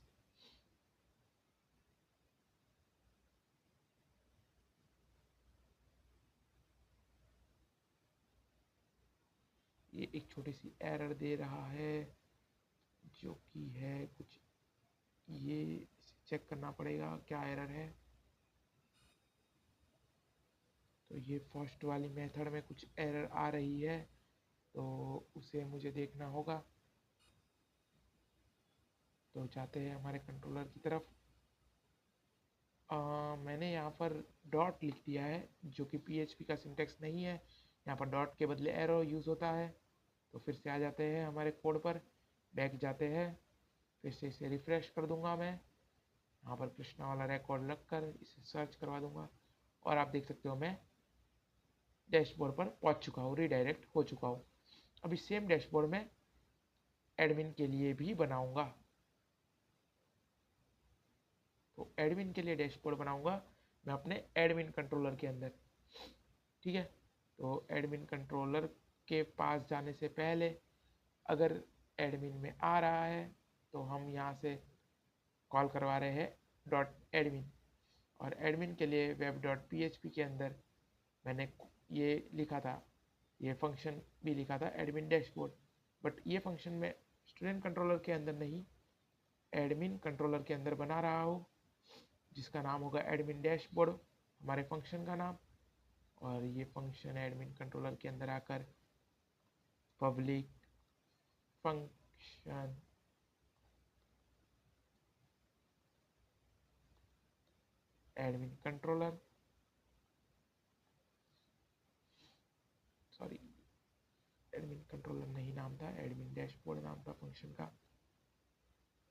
ये एक छोटी सी एरर दे रहा है, जो कि है कुछ ये चेक करना पड़ेगा क्या एरर है। तो ये फर्स्ट वाली मेथड में कुछ एरर आ रही है, तो उसे मुझे देखना होगा। तो जाते हैं हमारे कंट्रोलर की तरफ। मैंने यहाँ पर डॉट लिख दिया है, जो कि PHP का सिंटेक्स नहीं है। यहाँ पर डॉट के बदले एरो यूज़ होता है। तो फिर से आ जाते हैं हमारे कोड पर, बैक जाते हैं, फिर से इसे रिफ्रेश कर दूंगा मैं। यहाँ पर कृष्णा वाला रिकॉर्ड लग कर इसे सर्च करवा दूंगा और आप देख सकते हो मैं डैशबोर्ड पर पहुँच चुका हूँ, रीडायरेक्ट हो चुका हूँ। अभी सेम डैशबोर्ड में एडमिन के लिए भी बनाऊंगा। तो एडमिन के लिए डैशबोर्ड बनाऊंगा मैं अपने एडमिन कंट्रोलर के अंदर। ठीक है, तो एडमिन कंट्रोलर के पास जाने से पहले अगर एडमिन में आ रहा है तो हम यहाँ से कॉल करवा रहे हैं डॉट एडमिन। और एडमिन के लिए वेब डॉट PHP के अंदर मैंने ये लिखा था, ये फंक्शन भी लिखा था एडमिन डैशबोर्ड, बट ये फंक्शन मैं स्टूडेंट कंट्रोलर के अंदर नहीं, एडमिन कंट्रोलर के अंदर बना रहा हूँ, जिसका नाम होगा एडमिन डैशबोर्ड, हमारे फंक्शन का नाम। और ये फंक्शन एडमिन कंट्रोलर के अंदर आकर public function admin controller, sorry admin controller नहीं नाम था, एडमिन डैशबोर्ड नाम था फंक्शन का।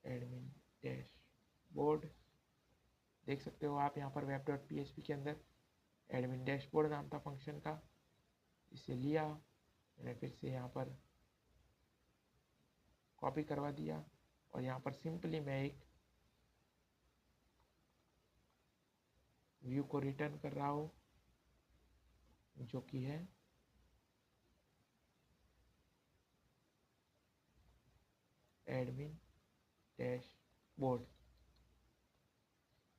एडमिन डैशबोर्ड देख सकते हो आप यहाँ पर वेब डॉट PHP के अंदर एडमिन डैशबोर्ड नाम था फंक्शन का। इसे लिया मैंने, फिर से यहाँ पर कॉपी करवा दिया और यहाँ पर सिंपली मैं एक व्यू को रिटर्न कर रहा हूँ, जो कि है एडमिन डैशबोर्ड।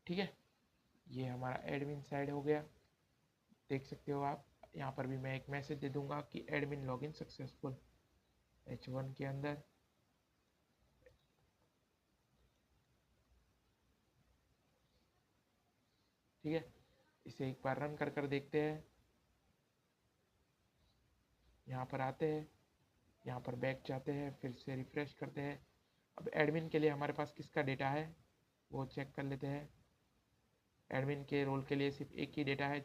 ठीक है, ये हमारा एडमिन साइड हो गया। देख सकते हो आप यहाँ पर भी मैं एक मैसेज दे दूंगा कि एडमिन लॉगिन सक्सेसफुल H1 के अंदर। ठीक है, इसे एक बार रन कर कर देखते हैं। यहाँ पर आते हैं, यहाँ पर बैक जाते हैं, फिर से रिफ्रेश करते हैं। अब एडमिन के लिए हमारे पास किसका डेटा है वो चेक कर लेते हैं। एडमिन के रोल के लिए सिर्फ एक ही डेटा है,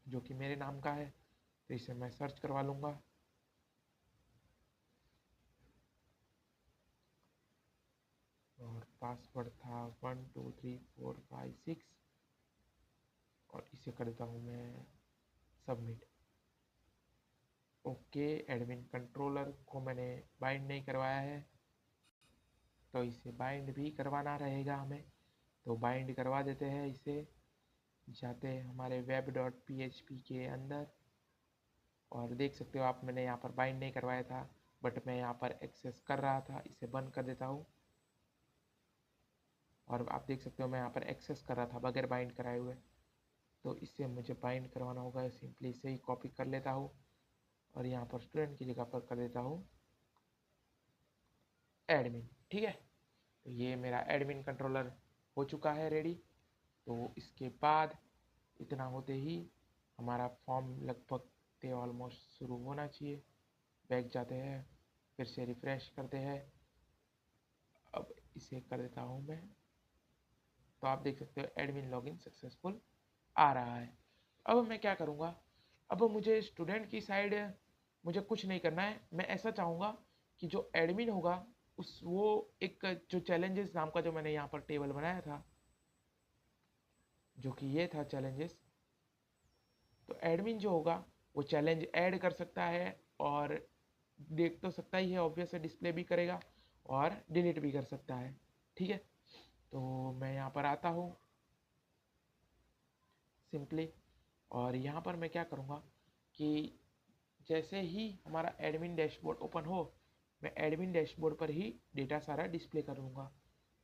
जो कि मेरे नाम का है। तो इसे मैं सर्च करवा लूँगा। और पासवर्ड था 123456 और इसे कर देता हूँ मैं सबमिट। ओके, एडमिन कंट्रोलर को मैंने बाइंड नहीं करवाया है, तो इसे बाइंड भी करवाना रहेगा हमें। तो बाइंड करवा देते हैं इसे। जाते हैं हमारे web.php के अंदर, और देख सकते हो आप, मैंने यहाँ पर बाइंड नहीं करवाया था, बट मैं यहाँ पर एक्सेस कर रहा था। इसे बंद कर देता हूँ, और आप देख सकते हो मैं यहाँ पर एक्सेस कर रहा था बगैर बाइंड कराए हुए। तो इससे मुझे बाइंड करवाना होगा। सिंपली इसे ही कॉपी कर लेता हूँ, और यहाँ पर स्टूडेंट की जगह पर कर देता हूँ एडमिन। ठीक है, तो ये मेरा एडमिन कंट्रोलर हो चुका है रेडी। तो इसके बाद इतना होते ही हमारा फॉर्म लगभग ते ऑलमोस्ट शुरू होना चाहिए। बैक जाते हैं, फिर से रिफ्रेश करते हैं। अब इसे कर देता हूँ मैं। तो आप देख सकते हो एडमिन लॉगिन सक्सेसफुल आ रहा है। अब मैं क्या करूँगा, अब मुझे स्टूडेंट की साइड मुझे कुछ नहीं करना है। मैं ऐसा चाहूँगा कि जो एडमिन होगा उस वो एक जो चैलेंजेस नाम का जो मैंने यहाँ पर टेबल बनाया था, जो कि ये था चैलेंजेस, तो एडमिन जो होगा वो चैलेंज ऐड कर सकता है, और देख तो सकता ही है ऑब्वियस है, डिस्प्ले भी करेगा और डिलीट भी कर सकता है। ठीक है, तो मैं यहाँ पर आता हूँ सिंपली, और यहाँ पर मैं क्या करूँगा कि जैसे ही हमारा एडमिन डैशबोर्ड ओपन हो, मैं एडमिन डैशबोर्ड पर ही डेटा सारा डिस्प्ले कर लूँगा।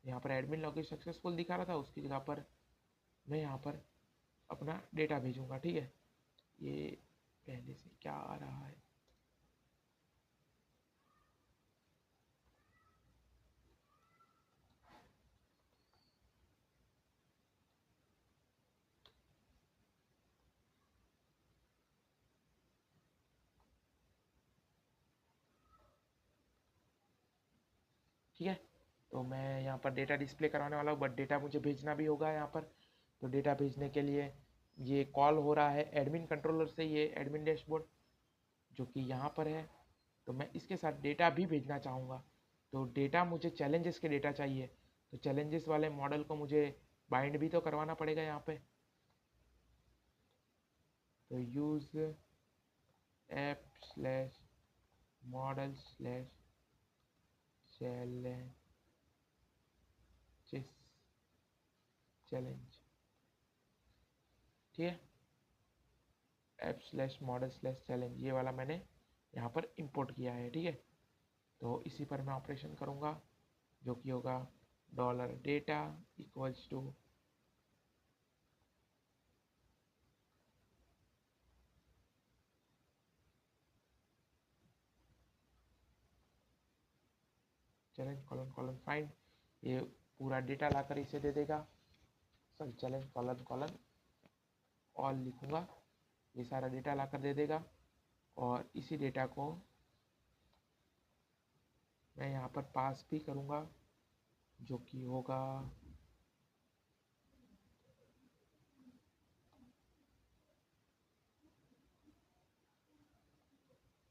यहाँ पर एडमिन लॉगिन सक्सेसफुल दिखा रहा था, उसकी जगह पर मैं यहाँ पर अपना डेटा भेजूँगा। ठीक है, ये पहले से क्या आ रहा है, ठीक है। तो मैं यहाँ पर डेटा डिस्प्ले करवाने वाला हूँ, बट डेटा मुझे भेजना भी होगा यहाँ पर। तो डेटा भेजने के लिए ये कॉल हो रहा है एडमिन कंट्रोलर से, ये एडमिन डैशबोर्ड जो कि यहाँ पर है। तो मैं इसके साथ डेटा भी भेजना चाहूँगा। तो डेटा मुझे चैलेंजेस के डेटा चाहिए, तो चैलेंजेस वाले मॉडल को मुझे बाइंड भी तो करवाना पड़ेगा यहाँ पे। तो use app slash model slash challenges challenge, ठीक है। App slash model slash challenge, ये वाला मैंने यहाँ पर इंपोर्ट किया है। ठीक है, तो इसी पर मैं ऑपरेशन करूँगा, जो कि होगा dollar data equals to challenge colon colon find. ये पूरा डेटा लाकर इसे दे देगा। Sorry, challenge colon colon all लिखूँगा, ये सारा डेटा लाकर दे देगा। और इसी डेटा को मैं यहाँ पर पास भी करूँगा, जो कि होगा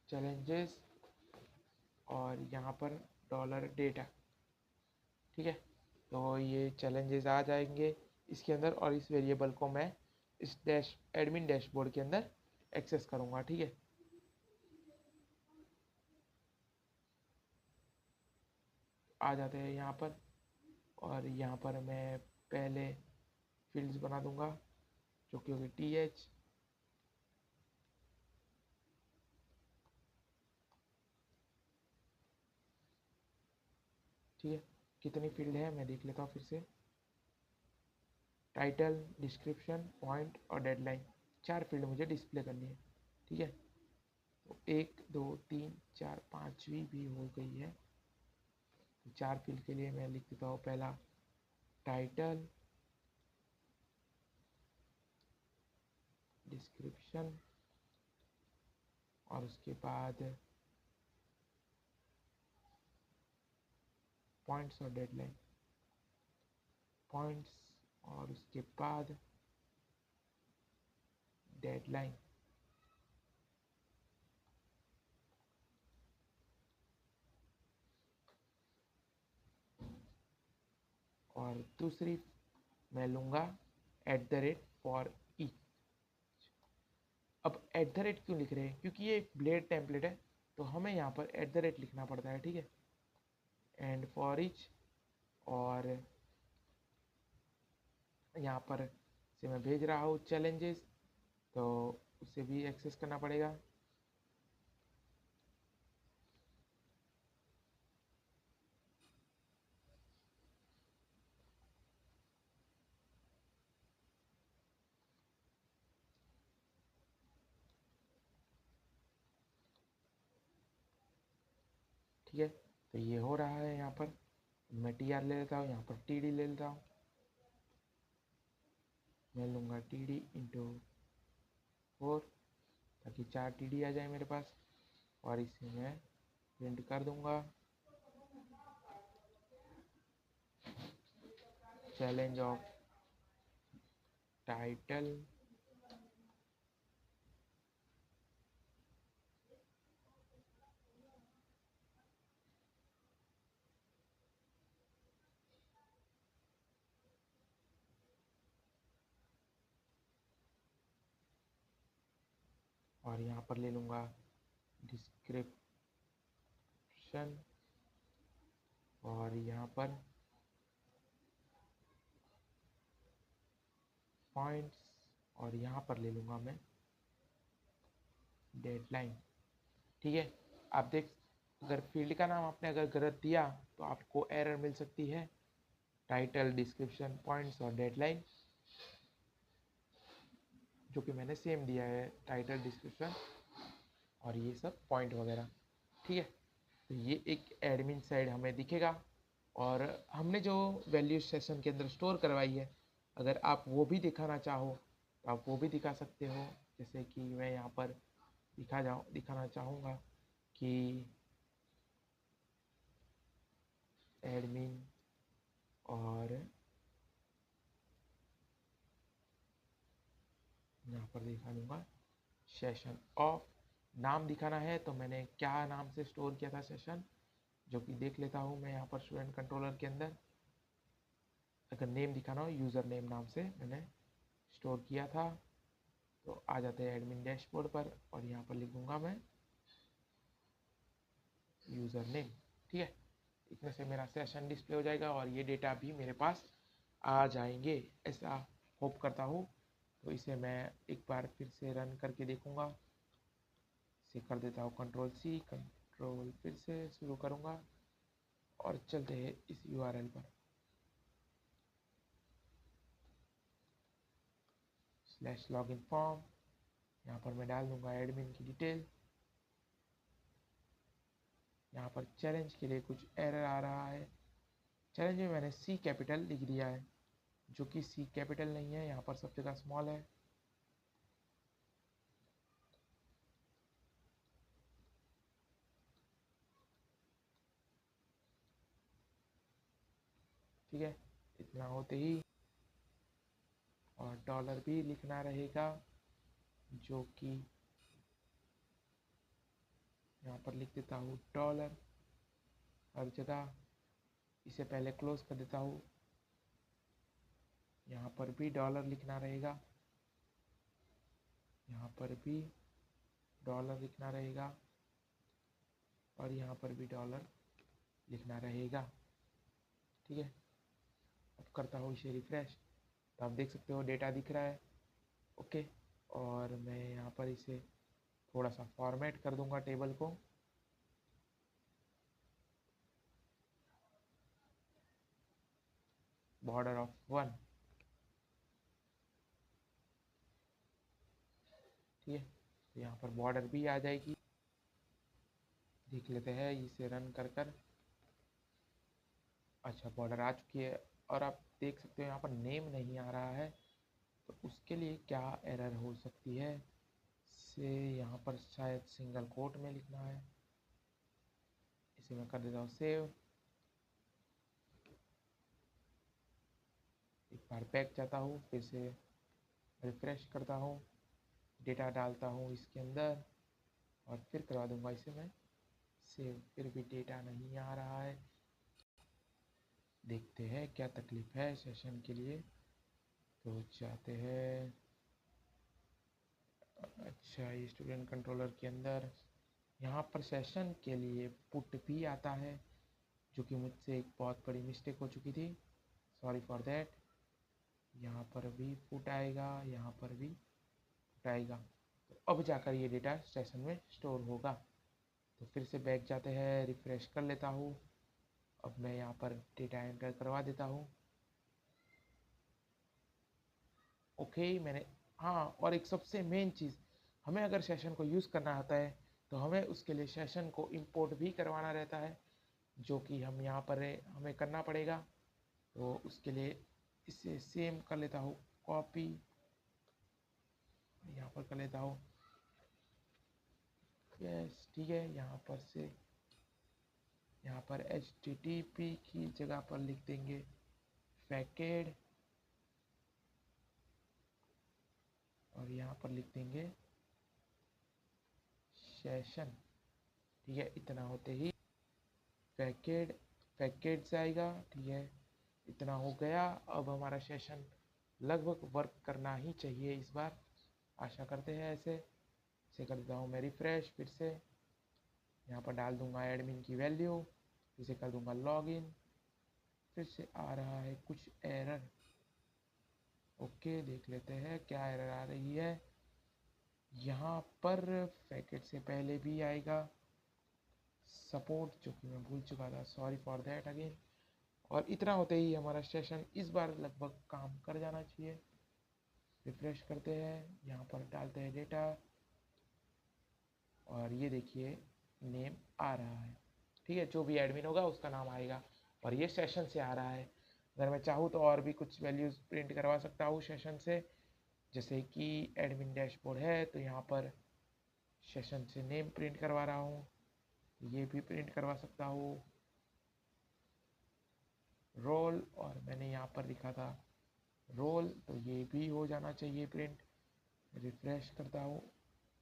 चैलेंजेस, और यहाँ पर डॉलर डेटा। ठीक है, तो ये चैलेंजेस आ जाएंगे इसके अंदर, और इस वेरिएबल को मैं इस डैश एडमिन डैशबोर्ड के अंदर एक्सेस करूँगा। ठीक है, आ जाते हैं यहाँ पर, और यहाँ पर मैं पहले फील्ड्स बना दूंगा, जो कि होगी TH। ठीक है, कितनी फील्ड है मैं देख लेता हूँ फिर से। टाइटल, डिस्क्रिप्शन, पॉइंट और डेडलाइन, 4 फील्ड मुझे डिस्प्ले करनी है। ठीक है, तो 1 2 3 4 5वीं भी हो गई है। तो 4 फील्ड के लिए मैं लिख देता हूँ, पहला टाइटल, डिस्क्रिप्शन, और उसके बाद पॉइंट्स और डेडलाइन, पॉइंट्स और उसके बाद डेडलाइन। और दूसरी मैं लूँगा @ फॉर ईच। अब एट द रेट क्यों लिख रहे हैं, क्योंकि ये ब्लेड टेम्पलेट है तो हमें यहाँ पर एट द रेट लिखना पड़ता है, ठीक है। एंड फॉर ईच, और यहाँ पर से मैं भेज रहा हूँ चैलेंजेस, तो उसे भी एक्सेस करना पड़ेगा। ठीक है, तो ये हो रहा है। यहाँ पर मैं टी आर ले लेता हूँ, यहाँ पर टी डी ले लेता हूँ। मैं लूँगा टी डी इंटू 4, ताकि 4 टी डी आ जाए मेरे पास, और इसे मैं प्रिंट कर दूंगा। चैलेंज ऑफ टाइटल, और यहाँ पर ले लूँगा डिस्क्रिप्शन, और यहाँ पर पॉइंट्स, और यहाँ पर ले लूँगा मैं डेडलाइन। ठीक है, आप देख, अगर फील्ड का नाम आपने अगर गलत दिया तो आपको एरर मिल सकती है। टाइटल, डिस्क्रिप्शन, पॉइंट्स और डेडलाइन, जो कि मैंने सेम दिया है, टाइटल, डिस्क्रिप्शन और ये सब पॉइंट वगैरह। ठीक है, तो ये एक एडमिन साइड हमें दिखेगा, और हमने जो वैल्यू सेशन के अंदर स्टोर करवाई है, अगर आप वो भी दिखाना चाहो तो आप वो भी दिखा सकते हो। जैसे कि मैं यहाँ पर दिखाना चाहूँगा कि एडमिन, और यहाँ पर दिखा दूँगा सेशन ऑफ। नाम दिखाना है तो मैंने क्या नाम से स्टोर किया था सेशन, जो कि देख लेता हूँ मैं यहाँ पर स्टूडेंट कंट्रोलर के अंदर। अगर नेम दिखाना हो, यूज़र नेम नाम से मैंने स्टोर किया था, तो आ जाते हैं एडमिन डैशबोर्ड पर, और यहाँ पर लिखूँगा मैं यूज़र नेम। ठीक है, इतने से मेरा सेशन डिस्प्ले हो जाएगा और ये डेटा भी मेरे पास आ जाएंगे, ऐसा होप करता हूँ। तो इसे मैं एक बार फिर से रन करके देखूँगा। इसे कर देता हूँ कंट्रोल सी, कंट्रोल फिर से शुरू करूँगा, और चलते हैं इस यूआरएल पर /login फॉर्म। यहाँ पर मैं डाल दूँगा एडमिन की डिटेल। यहाँ पर चैलेंज के लिए कुछ एरर आ रहा है। चैलेंज में मैंने सी कैपिटल लिख दिया है, जो कि सी कैपिटल नहीं है, यहाँ पर सब जगह स्मॉल है। ठीक है, इतना होते ही, और डॉलर भी लिखना रहेगा, जो कि यहाँ पर लिख देता हूँ डॉलर हर जगह। इसे पहले क्लोज कर देता हूँ। यहाँ पर भी डॉलर लिखना रहेगा, यहाँ पर भी डॉलर लिखना रहेगा, और यहाँ पर भी डॉलर लिखना रहेगा। ठीक है, अब करता हूँ इसे रिफ्रेश, तो आप देख सकते हो डेटा दिख रहा है। ओके, और मैं यहाँ पर इसे थोड़ा सा फॉर्मेट कर दूंगा टेबल को। Border of 1। ठीक है, तो यहाँ पर बॉर्डर भी आ जाएगी। देख लेते हैं इसे रन कर। अच्छा, बॉर्डर आ चुकी है, और आप देख सकते हो यहाँ पर नेम नहीं आ रहा है, तो उसके लिए क्या एरर हो सकती है, से यहाँ पर शायद सिंगल कोट में लिखना है। इसे मैं कर देता हूँ सेव। एक बार बैक जाता हूँ, फिर से रिफ्रेश करता हूँ, डेटा डालता हूँ इसके अंदर, और फिर करवा दूंगा इसे मैं सेव। फिर भी डेटा नहीं आ रहा है। देखते हैं क्या तकलीफ है सेशन के लिए। तो जाते हैं अच्छा, ये स्टूडेंट कंट्रोलर के अंदर यहाँ पर सेशन के लिए पुट भी आता है, जो कि मुझसे एक बहुत बड़ी मिस्टेक हो चुकी थी, सॉरी फॉर दैट। यहाँ पर भी पुट आएगा, यहाँ पर भी पुट आएगा, तो अब जाकर ये डेटा सेशन में स्टोर होगा। तो फिर से बैक जाते हैं, रिफ्रेश कर लेता हूँ। अब मैं यहाँ पर डेटा एंटर करवा देता हूँ। ओके, मैंने, हाँ, और एक सबसे मेन चीज़, हमें अगर सेशन को यूज़ करना आता है तो हमें उसके लिए सेशन को इंपोर्ट भी करवाना रहता है, जो कि हम यहाँ पर हमें करना पड़ेगा। तो उसके लिए इसे सेम कर लेता हूँ, कॉपी, यहाँ पर कर लेता हूँ, यस, ठीक है। यहाँ पर से यहाँ पर HTTP की जगह पर लिख देंगे फैकेड, और यहाँ पर लिख देंगे सेशन, ठीक है। इतना होते ही पैकेट से आएगा, ठीक है। इतना हो गया। अब हमारा सेशन लगभग वर्क करना ही चाहिए इस बार, आशा करते हैं ऐसे। इसे कर देता हूँ मैं रिफ्रेश फिर से, यहाँ पर डाल दूंगा एडमिन की वैल्यू, फिर से कर दूंगा लॉगिन। फिर से आ रहा है कुछ एरर, ओके, देख लेते हैं क्या एरर आ रही है। यहाँ पर पैकेट से पहले भी आएगा सपोर्ट, जो कि मैं भूल चुका था, सॉरी फॉर दैट अगेन। और इतना होते ही हमारा सेशन इस बार लगभग काम कर जाना चाहिए। रिफ्रेश करते हैं, यहाँ पर डालते हैं डेटा, और ये देखिए नेम आ रहा है, ठीक है। जो भी एडमिन होगा उसका नाम आएगा, और ये सेशन से आ रहा है। अगर मैं चाहूँ तो और भी कुछ वैल्यूज़ प्रिंट करवा सकता हूँ सेशन से, जैसे कि एडमिन डैशबोर्ड है तो यहाँ पर सेशन से नेम प्रिंट करवा रहा हूँ, ये भी प्रिंट करवा सकता हूँ, रोल, और मैंने यहाँ पर लिखा था रोल, तो ये भी हो जाना चाहिए प्रिंट। रिफ्रेश करता हूँ,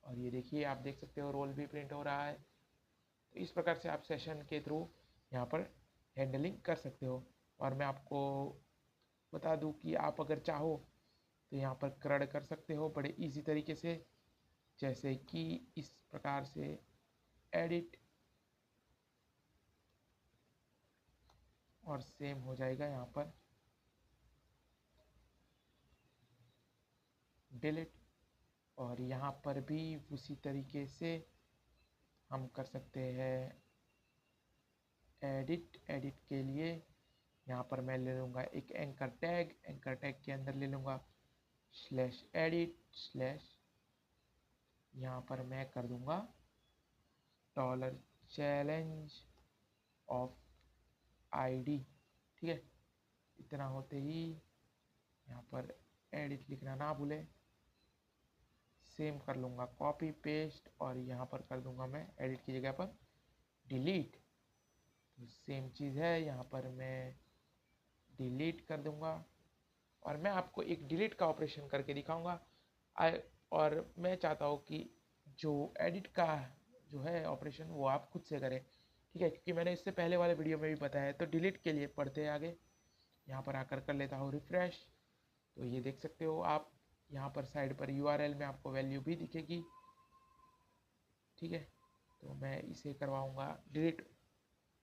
और ये देखिए आप देख सकते हो रोल भी प्रिंट हो रहा है। तो इस प्रकार से आप सेशन के थ्रू यहाँ पर हैंडलिंग कर सकते हो। और मैं आपको बता दूँ कि आप अगर चाहो तो यहाँ पर क्रड कर सकते हो बड़े इजी तरीके से, जैसे कि इस प्रकार से एडिट, और सेम हो जाएगा यहाँ पर डिलीट। और यहाँ पर भी उसी तरीके से हम कर सकते हैं एडिट के लिए यहाँ पर मैं ले लूँगा एक एंकर टैग के अंदर ले लूँगा /edit/ यहाँ पर मैं कर दूँगा $challenge of ID, ठीक है। इतना होते ही यहाँ पर एडिट लिखना ना भूले, सेम कर लूँगा कॉपी पेस्ट, और यहाँ पर कर दूँगा मैं एडिट की जगह पर डिलीट। तो सेम चीज़ है, यहाँ पर मैं डिलीट कर दूँगा, और मैं आपको एक डिलीट का ऑपरेशन करके दिखाऊंगा। और मैं चाहता हूँ कि जो एडिट का जो है ऑपरेशन वो आप खुद से करें, ठीक है, क्योंकि मैंने इससे पहले वाले वीडियो में भी बताया है। तो डिलीट के लिए पढ़ते हैं आगे, यहाँ पर आकर कर लेता हूँ रिफ्रेश। तो ये देख सकते हो आप, यहाँ पर साइड पर URL में आपको वैल्यू भी दिखेगी, ठीक है। तो मैं इसे करवाऊँगा डिलीट,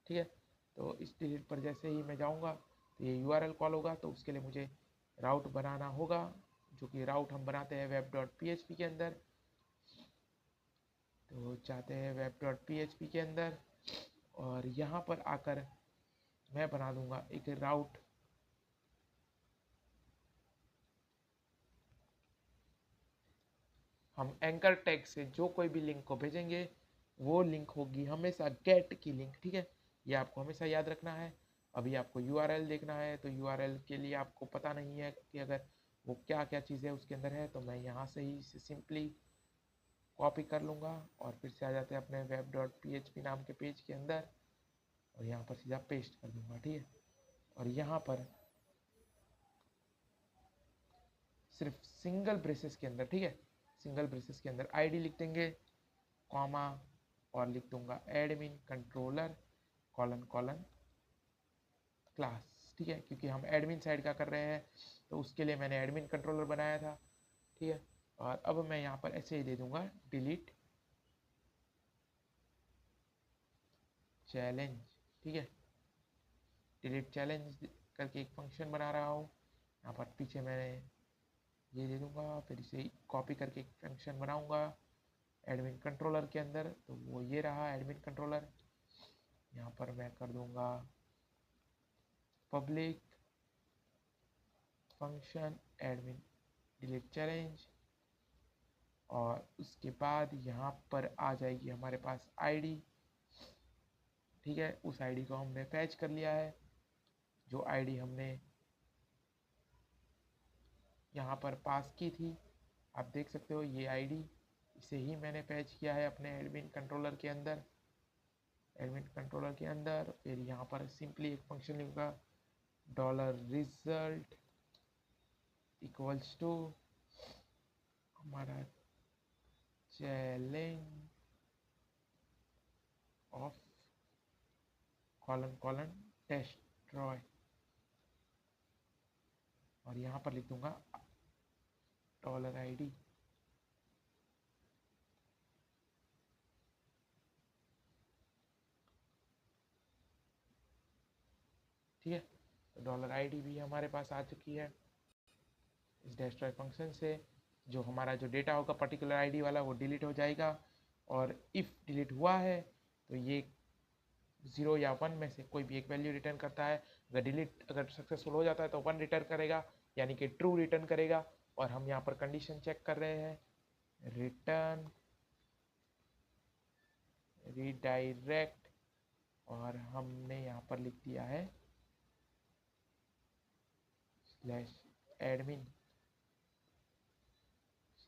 ठीक है। तो इस डिलीट पर जैसे ही मैं जाऊँगा तो ये URL कॉल होगा, तो उसके लिए मुझे राउट बनाना होगा, जो कि राउट हम बनाते हैं web.php के अंदर। तो जाते हैं web.php के अंदर, और यहाँ पर आकर मैं बना दूंगा एक राउट, हम एंकर टैग से जो कोई भी लिंक को भेजेंगे वो लिंक होगी हमेशा गेट की लिंक, ठीक है। ये आपको हमेशा याद रखना है। अभी आपको URL देखना है, तो URL के लिए आपको पता नहीं है कि अगर वो क्या क्या चीज़ें उसके अंदर है, तो मैं यहाँ से ही सिंपली कॉपी कर लूँगा, और फिर से आ जाते हैं अपने web.php नाम के पेज के अंदर, और यहाँ पर सीधा पेस्ट कर दूँगा, ठीक है। और यहाँ पर सिर्फ सिंगल ब्रेसेस के अंदर, ठीक है, सिंगल ब्रेसेस के अंदर ID लिख देंगे, कॉमा, और लिख दूंगा एडमिन कंट्रोलर :: क्लास, ठीक है, क्योंकि हम एडमिन साइड का कर रहे हैं, तो उसके लिए मैंने एडमिन कंट्रोलर बनाया था, ठीक है। और अब मैं यहाँ पर ऐसे ही दे दूंगा डिलीट चैलेंज, ठीक है। डिलीट चैलेंज करके एक फंक्शन बना रहा हूँ। यहाँ पर पीछे मैंने ये दे दूंगा, फिर इसे कॉपी करके एक फंक्शन बनाऊंगा एडमिन कंट्रोलर के अंदर। तो वो ये रहा एडमिन कंट्रोलर। यहाँ पर मैं कर दूंगा public function admin delete challenge, और उसके बाद यहाँ पर आ जाएगी हमारे पास आईडी, ठीक है। उस आईडी को हमने फैच कर लिया है, जो आईडी हमने यहाँ पर पास की थी। आप देख सकते हो ये आईडी, इसे ही मैंने फैच किया है अपने एडमिन कंट्रोलर के अंदर। फिर यहाँ पर सिंपली एक फंक्शन लिखूंगा $result इक्वल्स टू हमारा चैलेंज ऑफ कॉलन डेस्ट्रॉय, और यहाँ पर लिख दूंगा $ID। ठीक है, तो $ID भी हमारे पास आ चुकी है। इस डेस्ट्रॉय फंक्शन से जो हमारा जो डेटा होगा पर्टिकुलर आईडी वाला वो डिलीट हो जाएगा, और इफ़ डिलीट हुआ है तो ये 0 या 1 में से कोई भी एक वैल्यू रिटर्न करता है। अगर सक्सेसफुल हो जाता है तो 1 रिटर्न करेगा, यानी कि ट्रू रिटर्न करेगा। और हम यहाँ पर कंडीशन चेक कर रहे हैं, रिटर्न रीडायरेक्ट, और हमने यहाँ पर लिख दिया है /admin।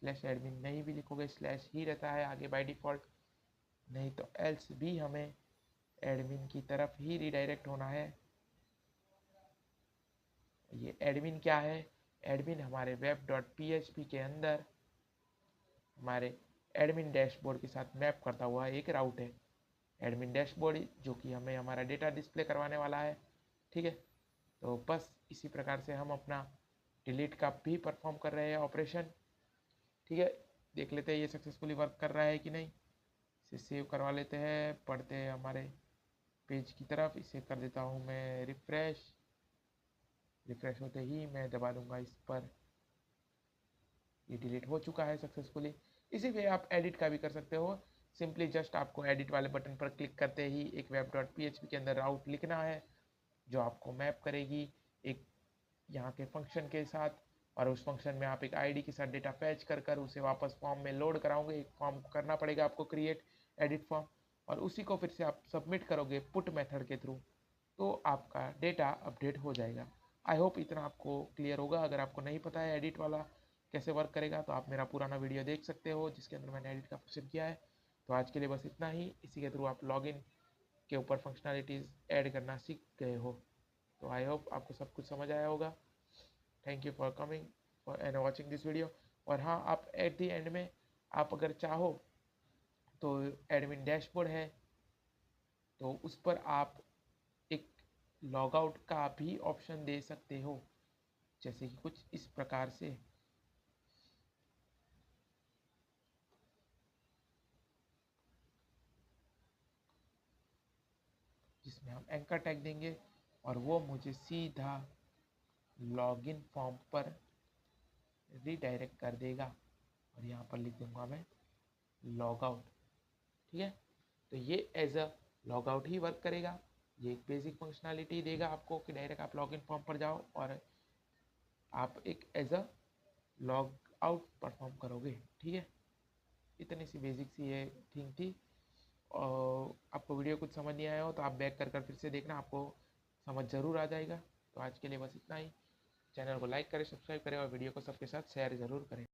/admin नहीं भी लिखोगे स्लैश ही रहता है आगे बाय डिफॉल्ट, नहीं तो एल्स भी हमें एडमिन की तरफ ही रीडायरेक्ट होना है। ये एडमिन क्या है? एडमिन हमारे web.php के अंदर हमारे एडमिन डैशबोर्ड के साथ मैप करता हुआ एक राउट है। एडमिन डैशबोर्ड जो कि हमें हमारा डेटा डिस्प्ले करवाने वाला है, ठीक है। तो बस इसी प्रकार से हम अपना डिलीट का भी परफॉर्म कर रहे हैं ऑपरेशन, ठीक है। देख लेते हैं ये सक्सेसफुली वर्क कर रहा है कि नहीं। इसे सेव करवा लेते हैं, पढ़ते हैं हमारे पेज की तरफ। इसे कर देता हूँ मैं रिफ्रेश होते ही मैं दबा दूंगा इस पर, ये डिलीट हो चुका है सक्सेसफुली। इसी वे आप एडिट का भी कर सकते हो। सिंपली जस्ट आपको एडिट वाले बटन पर क्लिक करते ही एक web.php के अंदर राउट लिखना है, जो आपको मैप करेगी एक यहाँ के फंक्शन के साथ, और उस फंक्शन में आप एक आईडी के साथ डेटा फैच कर उसे वापस फॉर्म में लोड कराओगे। एक फॉर्म करना पड़ेगा आपको, क्रिएट एडिट फॉर्म, और उसी को फिर से आप सबमिट करोगे पुट मेथड के थ्रू, तो आपका डेटा अपडेट हो जाएगा। आई होप इतना आपको क्लियर होगा। अगर आपको नहीं पता है एडिट वाला कैसे वर्क करेगा तो आप मेरा पुराना वीडियो देख सकते हो, जिसके अंदर मैंने एडिट का क्वेश्चन किया है। तो आज के लिए बस इतना ही। इसी के थ्रू आप लॉगिन के ऊपर फंक्शनैलिटीज़ ऐड करना सीख गए हो। तो आई होप आपको सब कुछ समझ आया होगा। Thank you for coming and watching this video. और हाँ, आप एट द एंड में आप अगर चाहो तो एडमिन डैशबोर्ड है, तो उस पर आप एक लॉग आउट का भी ऑप्शन दे सकते हो, जैसे कि कुछ इस प्रकार से। जिसमें हम एंकर टैग देंगे और वो मुझे सीधा लॉगिन फॉर्म पर रीडायरेक्ट कर देगा, और यहाँ पर लिख दूंगा मैं लॉग आउट, ठीक है। तो ये एज अ लॉग आउट ही वर्क करेगा। ये एक बेसिक फंक्शनैलिटी देगा आपको कि डायरेक्ट आप लॉगिन फॉर्म पर जाओ और आप एक as a log out perform करोगे, ठीक है। इतनी सी बेसिक सी ये थिंग थी। और आपको वीडियो कुछ समझ नहीं आया हो तो आप बैक कर फिर से देखना, आपको समझ ज़रूर आ जाएगा। तो आज के लिए बस इतना ही। चैनल को लाइक करें, सब्सक्राइब करें और वीडियो को सबके साथ शेयर ज़रूर करें।